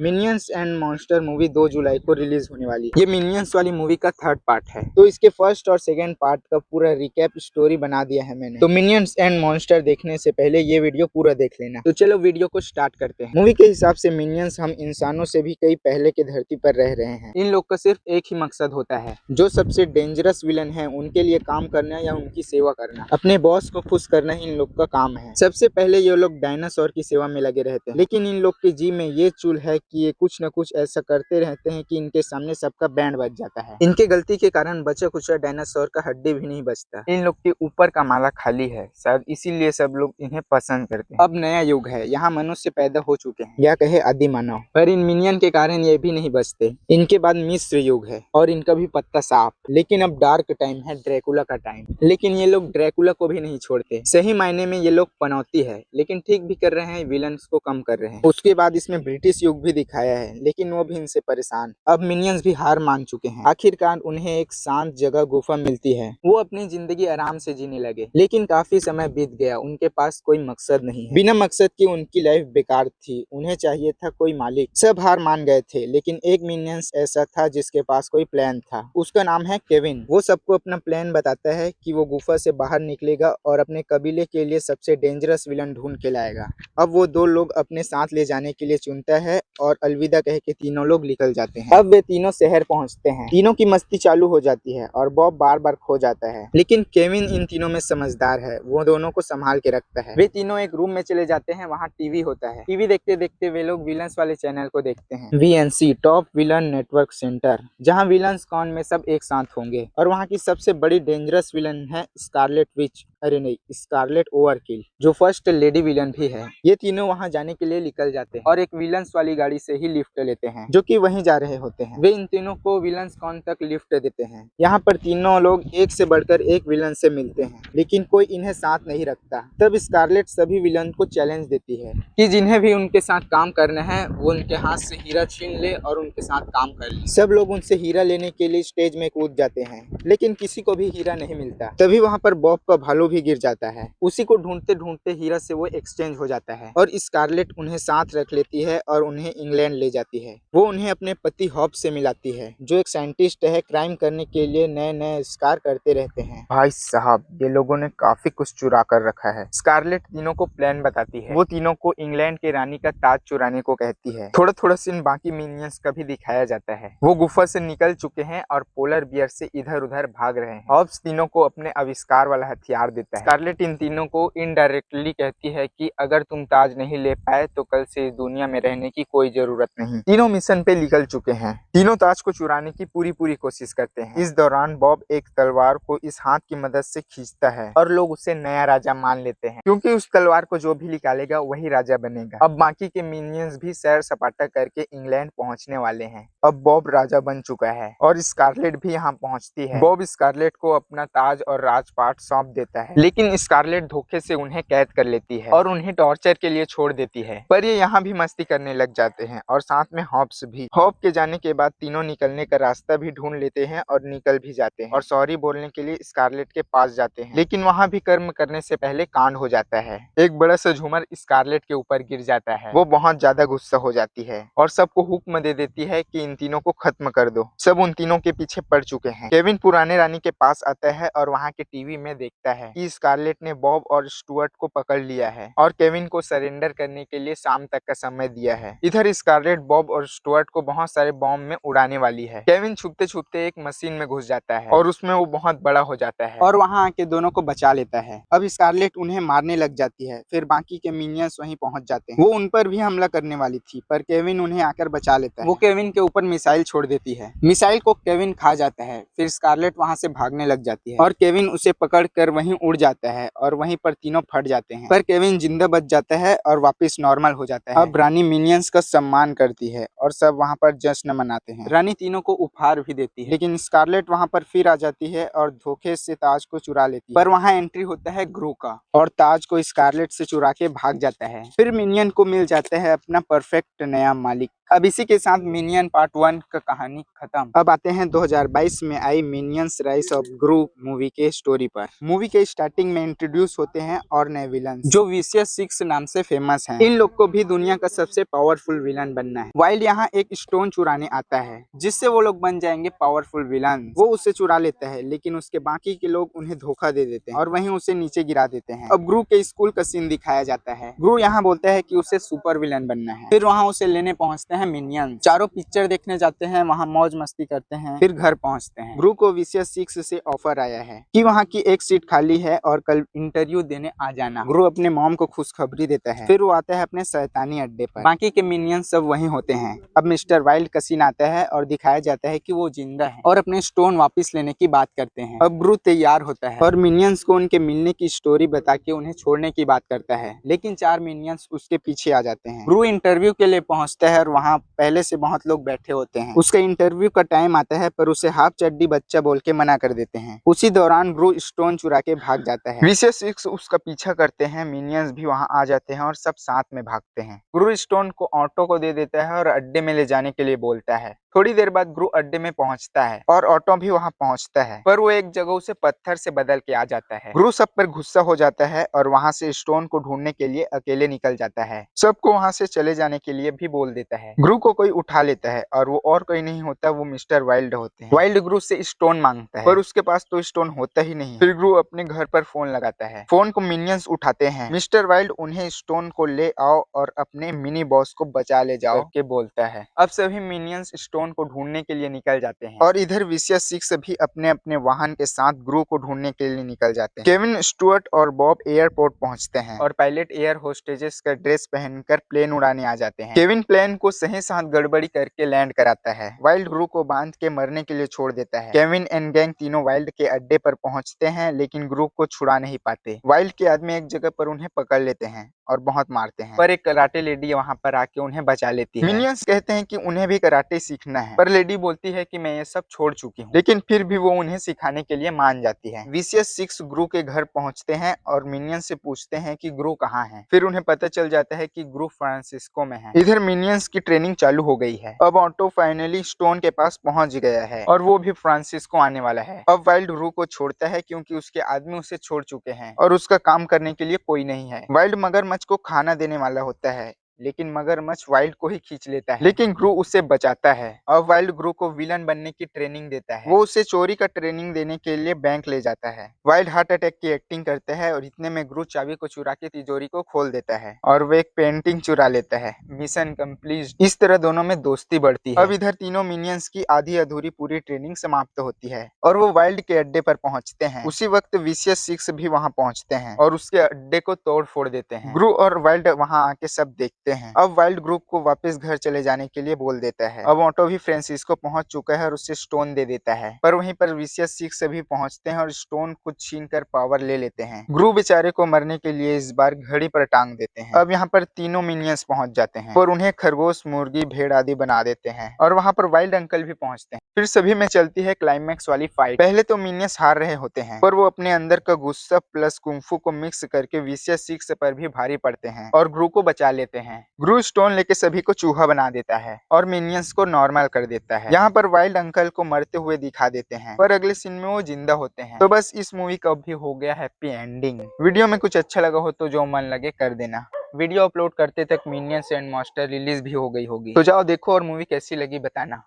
Minions and monster movie 2 जुलाई को release होने वाली है। ये मिनियंस वाली मूवी का थर्ड पार्ट है, तो इसके फर्स्ट और सेकंड पार्ट का पूरा रिकैप स्टोरी बना दिया है मैंने। तो मिनियंस एंड मॉन्स्टर देखने से पहले ये वीडियो पूरा देख लेना। तो चलो वीडियो को स्टार्ट करते हैं। मूवी के हिसाब से मिनियंस हम इंसानों से भी कई पहले के धरती पर रह रहे हैं। इन लोग का सिर्फ एक ही मकसद होता है, जो सबसे डेंजरस विलन है उनके लिए काम करना या उनकी सेवा करना। अपने बॉस को खुश करना ही इन लोग का काम है। सबसे पहले ये लोग डायनासोर की सेवा में लगे रहते हैं, लेकिन इन लोग के जी में ये चूल है कि ये कुछ न कुछ ऐसा करते रहते हैं कि इनके सामने सबका बैंड बज जाता है। इनके गलती के कारण बचा कुचा डायनासोर का हड्डी भी नहीं बचता। इन लोग के ऊपर का माला खाली है, शायद इसीलिए सब लोग इन्हें पसंद करते हैं। अब नया युग है, यहाँ मनुष्य पैदा हो चुके हैं, या कहे आदि मानव, पर इन मिनियन के कारण ये भी नहीं बचते। इनके बाद मिस्र युग है और इनका भी पत्ता साफ। लेकिन अब डार्क टाइम है, ड्रैकुला का टाइम। लेकिन ये लोग ड्रैकुला को भी नहीं छोड़ते। सही मायने में ये लोग पनौती है, लेकिन ठीक भी कर रहे हैं, विलन्स को कम कर रहे हैं। उसके बाद इसमें ब्रिटिश युग भी दिखाया है, लेकिन वो भी इनसे परेशान। अब मिनियंस भी हार मान चुके हैं। आखिरकार उन्हें एक शांत जगह गुफा मिलती है, वो अपनी जिंदगी आराम से जीने लगे। लेकिन काफी समय बीत गया, उनके पास कोई मकसद नहीं है। बिना मकसद की उनकी लाइफ बेकार थी। उन्हें चाहिए था कोई मालिक। सब हार मान गए थे, लेकिन एक मिनियंस ऐसा था जिसके पास कोई प्लान था। उसका नाम है केविन। वो सबको अपना प्लान बताता है कि वो गुफा से बाहर निकलेगा और अपने कबीले के लिए सबसे डेंजरस विलन ढूंढ के लाएगा। अब वो 2 लोग अपने साथ ले जाने के लिए चुनता है और अलविदा कह के तीनों लोग निकल जाते हैं। अब वे तीनों शहर पहुंचते हैं। तीनों की मस्ती चालू हो जाती है और बॉब बार बार खो जाता है, लेकिन केविन इन तीनों में समझदार है। वो दोनों को संभाल के रखता है। वे तीनों एक रूम में चले जाते हैं, वहाँ टीवी होता है। टीवी देखते देखते वे लोग विलन्स वाले चैनल को देखते हैं, VNC top villain network centre, जहाँ विलन्स कॉन में सब एक साथ होंगे। और वहाँ की सबसे बड़ी डेंजरस विलन है स्कारलेट विच, अरे नहीं, स्कारलेट ओवरकिल, जो फर्स्ट लेडी विलन भी है। ये तीनों वहां जाने के लिए निकल जाते हैं और एक विलन्स वाली गाड़ी से ही लिफ्ट लेते हैं, जो कि वहीं जा रहे होते हैं। वे इन तीनों को विलन्स कॉन तक लिफ्ट देते हैं। यहाँ पर तीनों लोग एक से बढ़कर एक विलन से मिलते हैं, लेकिन कोई इन्हें साथ नहीं रखता। तब स्कारलेट सभी विलन को चैलेंज देती है कि जिन्हें भी उनके साथ काम करना है वो उनके हाथ से हीरा छीन ले और उनके साथ काम कर ले। सब लोग उनसे हीरा लेने के लिए स्टेज में कूद जाते हैं, लेकिन किसी को भी हीरा नहीं मिलता। तभी वहाँ पर बॉब का भालू भी गिर जाता है। उसी को ढूंढते ढूंढते हीरा से वो एक्सचेंज हो जाता है और स्कारलेट उन्हें साथ रख लेती है और उन्हें इंग्लैंड ले जाती है। वो उन्हें अपने पति हॉब से मिलाती है, जो एक साइंटिस्ट है, क्राइम करने के लिए नए नए आविष्कार करते रहते हैं। भाई साहब, ये लोगों ने काफी कुछ चुरा कर रखा है। स्कारलेट तीनों को प्लान बताती है। वो तीनों को इंग्लैंड के रानी का ताज चुराने को कहती है। थोड़ा थोड़ा सीन बाकी मिनियंस का भी दिखाया जाता है। वो गुफा से निकल चुके हैं और पोलर बियर से इधर उधर भाग रहे हैं। हॉब्स तीनों को अपने आविष्कार वाला हथियार देता है। स्कारलेट इन तीनों को इनडायरेक्टली कहती है कि अगर तुम ताज नहीं ले पाए तो कल से इस दुनिया में रहने की कोई जरूरत नहीं। तीनों मिशन पे निकल चुके हैं। तीनों ताज को चुराने की पूरी कोशिश करते हैं। इस दौरान बॉब एक तलवार को इस हाथ की मदद से खींचता है और लोग उसे नया राजा मान लेते हैं, क्योंकि उस तलवार को जो भी निकालेगा वही राजा बनेगा। अब बाकी के मिनियंस भी सैर सपाटा करके इंग्लैंड पहुंचने वाले हैं। अब बॉब राजा बन चुका है और स्कारलेट भी यहाँ पहुंचती है। बॉब स्कारलेट को अपना ताज और राजपाट सौंप देता है, लेकिन स्कारलेट धोखे से उन्हें कैद कर लेती है और उन्हें टॉर्चर के लिए छोड़ देती है। पर ये यहाँ भी मस्ती करने लग जाते हैं और साथ में हॉब्स भी। हॉब के जाने के बाद तीनों निकलने का रास्ता भी ढूंढ लेते हैं और निकल भी जाते हैं और सॉरी बोलने के लिए स्कारलेट के पास जाते हैं। लेकिन वहाँ भी कर्म करने से पहले कांड हो जाता है। एक बड़ा सा झूमर स्कारलेट के ऊपर गिर जाता है। वो बहुत ज्यादा गुस्सा हो जाती है और सबको हुक्म दे देती है कि इन तीनों को खत्म कर दो। सब उन तीनों के पीछे पड़ चुके हैं। केविन पुराने रानी के पास आता है और वहाँ के टीवी में देखता है कि स्कारलेट ने बॉब और स्टुअर्ट को पकड़ लिया है और केविन को सरेंडर करने के लिए शाम तक का समय दिया है। इधर स्कारलेट बॉब और स्टुअर्ट को बहुत सारे बॉम्ब में उड़ाने वाली है। केविन छुपते छुपते एक मशीन में घुस जाता है और उसमें वो बहुत बड़ा हो जाता है और वहाँ आके दोनों को बचा लेता है। अब स्कारलेट उन्हें मारने लग जाती है। फिर बाकी के मिनियंस वहीं पहुंच जाते हैं। वो उन पर भी हमला करने वाली थी, पर केविन उन्हें आकर बचा लेता है। वो केविन के ऊपर मिसाइल छोड़ देती है। मिसाइल को केविन खा जाता है। फिर स्कारलेट वहाँ से भागने लग जाती है और केविन उसे पकड़ कर वहीं उड़ जाता है और वहीं पर तीनों फट जाते हैं। पर केविन जिंदा बच जाता है और वापस नॉर्मल हो जाता है। अब रानी मिनियंस का सम्मान करती है और सब वहाँ पर जश्न मनाते हैं। रानी तीनों को उपहार भी देती है, लेकिन स्कारलेट वहाँ पर फिर आ जाती है और धोखे से ताज को चुरा लेती है। पर वहाँ एंट्री होता है ग्रू का और ताज को स्कारलेट से चुरा के भाग जाता है। फिर मिनियन को मिल जाता है अपना परफेक्ट नया मालिक। अब इसी के साथ मिनियन पार्ट 1 का कहानी खत्म। अब आते हैं 2022 में आई Minions Rise of Gru movie के स्टोरी पर। मूवी के स्टार्टिंग में इंट्रोड्यूस होते हैं और नए विलन जो विशियस 6 नाम से फेमस हैं। इन लोग को भी दुनिया का सबसे पावरफुल विलन बनना है। वाइल्ड यहाँ एक स्टोन चुराने आता है जिससे वो लोग बन जाएंगे पावरफुल विलन। वो उसे चुरा लेता है लेकिन उसके बाकी के लोग उन्हें धोखा दे देते हैं और वहीं उसे नीचे गिरा देते हैं। अब ग्रू के स्कूल का सीन दिखाया जाता है। ग्रू यहाँ बोलता है कि उसे सुपर विलन बनना है। फिर वहाँ उसे लेने पहुँचते हैं मिनियंस। चारों पिक्चर देखने जाते हैं, वहाँ मौज मस्ती करते हैं, फिर घर पहुँचते हैं। ग्रू को VCS6 से ऑफर आया है कि वहाँ की एक सीट खाली है और कल इंटरव्यू देने आ जाना। ग्रू अपने मॉम को खुशखबरी देता है। फिर वो आता है अपने शैतानी अड्डे पर। बाकी के मिनियंस सब वहीं होते हैं। अब मिस्टर वाइल्ड का सीन आता है और दिखाया जाता है कि वो जिंदा है और अपने स्टोन वापस लेने की बात करते हैं। अब ग्रू तैयार होता है और मिनियंस को उनके मिलने की स्टोरी बता के उन्हें छोड़ने की बात करता है, लेकिन 4 मिनियंस उसके पीछे आ जाते हैं। ग्रू इंटरव्यू के लिए पहुंचता है और वहाँ पहले से बहुत लोग बैठे होते हैं। उसका इंटरव्यू का टाइम आता है पर उसे हाफ चड्डी बच्चा बोल के मना कर देते हैं। उसी दौरान ग्रू स्टोन चुरा के भाग जाता है। VCS6 उसका पीछा करते हैं, मिनियंस भी वहाँ आ जाते हैं और सब साथ में भागते हैं। ग्रू स्टोन को ऑटो को दे देता है और अड्डे में ले जाने के लिए बोलता है। थोड़ी देर बाद ग्रू अड्डे में पहुंचता है और ऑटो भी वहां पहुंचता है, पर वो एक जगह उसे पत्थर से बदल के आ जाता है। ग्रू सब पर गुस्सा हो जाता है और वहां से स्टोन को ढूंढने के लिए अकेले निकल जाता है। सबको वहां से चले जाने के लिए भी बोल देता है। ग्रू को कोई उठा लेता है और वो और कोई नहीं होता, वो मिस्टर वाइल्ड होते हैं। वाइल्ड ग्रू से स्टोन मांगता है पर उसके पास तो स्टोन होता ही नहीं। फिर ग्रू अपने घर पर फोन लगाता है। फोन को मिनियंस उठाते हैं। मिस्टर वाइल्ड उन्हें स्टोन को ले आओ और अपने मिनी बॉस को बचा ले जाओ के बोलता है। अब सभी मिनियंस स्टोन को ढूंढने के लिए निकल जाते हैं और इधर VCS6 भी अपने अपने वाहन के साथ ग्रू को ढूंढने के लिए निकल जाते हैं। केविन, स्टुअर्ट और बॉब एयरपोर्ट पहुंचते हैं और पायलट एयर होस्टेजेस का ड्रेस पहनकर प्लेन उड़ाने आ जाते हैं। केविन प्लेन को सही साथ गड़बड़ी करके लैंड कराता है। वाइल्ड ग्रू को बांध के मरने के लिए छोड़ देता है। केविन एंड गैंग तीनों वाइल्ड के अड्डे पर पहुंचते हैं लेकिन ग्रू को छुड़ा नहीं पाते। वाइल्ड के आदमी एक जगह पर उन्हें पकड़ लेते हैं और बहुत मारते हैं, पर एक कराटे लेडी वहां पर आके उन्हें बचा लेती है। मिनियंस कहते हैं कि उन्हें भी कराटे सीखना है, पर लेडी बोलती है कि मैं ये सब छोड़ चुकी हूँ, लेकिन फिर भी वो उन्हें सिखाने के लिए मान जाती है। VCS6 ग्रू के घर पहुंचते हैं और मिनियंस से पूछते हैं कि ग्रू कहाँ है। फिर उन्हें पता चल जाता है कि ग्रू फ्रांसिस्को में है। इधर मिनियंस की ट्रेनिंग चालू हो गई है। अब ऑटो फाइनली स्टोन के पास पहुंच गया है और वो भी फ्रांसिस्को आने वाला है। अब वाइल्ड ग्रू को छोड़ता है क्योंकि उसके आदमी उसे छोड़ चुके हैं और उसका काम करने के लिए कोई नहीं है। वाइल्ड मगरमच्छ को खाना देने वाला होता है लेकिन मगरमच्छ वाइल्ड को ही खींच लेता है, लेकिन ग्रू उसे बचाता है। अब वाइल्ड ग्रू को विलन बनने की ट्रेनिंग देता है। वो उसे चोरी का ट्रेनिंग देने के लिए बैंक ले जाता है। वाइल्ड हार्ट अटैक की एक्टिंग करता है और इतने में ग्रू चाबी को चुरा के तिजोरी को खोल देता है और वो एक पेंटिंग चुरा लेता है। Mission complete. इस तरह दोनों में दोस्ती बढ़ती है। अब इधर तीनों मिनियंस की आधी अधूरी पूरी ट्रेनिंग समाप्त होती है और वो वाइल्ड के अड्डे पर पहुंचते हैं। उसी वक्त VCS6 भी वहां पहुंचते हैं और उसके अड्डे को तोड़ फोड़ देते हैं। ग्रू और वाइल्ड वहां आके सब देखते हैं। अब वाइल्ड ग्रुप को वापस घर चले जाने के लिए बोल देता है। अब ऑटो भी फ्रांसिस्को पहुंच चुका है और उसे स्टोन दे देता है, पर वहीं पर VCS6 भी पहुंचते हैं और स्टोन को छीन कर पावर ले लेते हैं। ग्रू बेचारे को मरने के लिए इस बार घड़ी पर टांग देते हैं। अब यहाँ पर तीनों मिनियंस पहुंच जाते हैं और उन्हें खरगोश, मुर्गी, भेड़ आदि बना देते हैं और वहाँ पर वाइल्ड अंकल भी पहुंचते हैं। फिर सभी में चलती है क्लाइमैक्स वाली फाइट। पहले तो मिनियंस हार रहे होते हैं पर वो अपने अंदर का गुस्सा प्लस कुंफू को मिक्स करके VCS6 पर भी भारी पड़ते हैं और ग्रू को बचा लेते हैं। ग्रू स्टोन लेके सभी को चूहा बना देता है और मिनियंस को नॉर्मल कर देता है। यहाँ पर वाइल्ड अंकल को मरते हुए दिखा देते हैं पर अगले सीन में वो जिंदा होते हैं। तो बस इस मूवी का भी हो गया हैप्पी एंडिंग। वीडियो में कुछ अच्छा लगा हो तो जो मन लगे कर देना। वीडियो अपलोड करते तक मिनियंस एंड मॉन्स्टर रिलीज भी हो गई होगी, तो जाओ देखो और मूवी कैसी लगी बताना।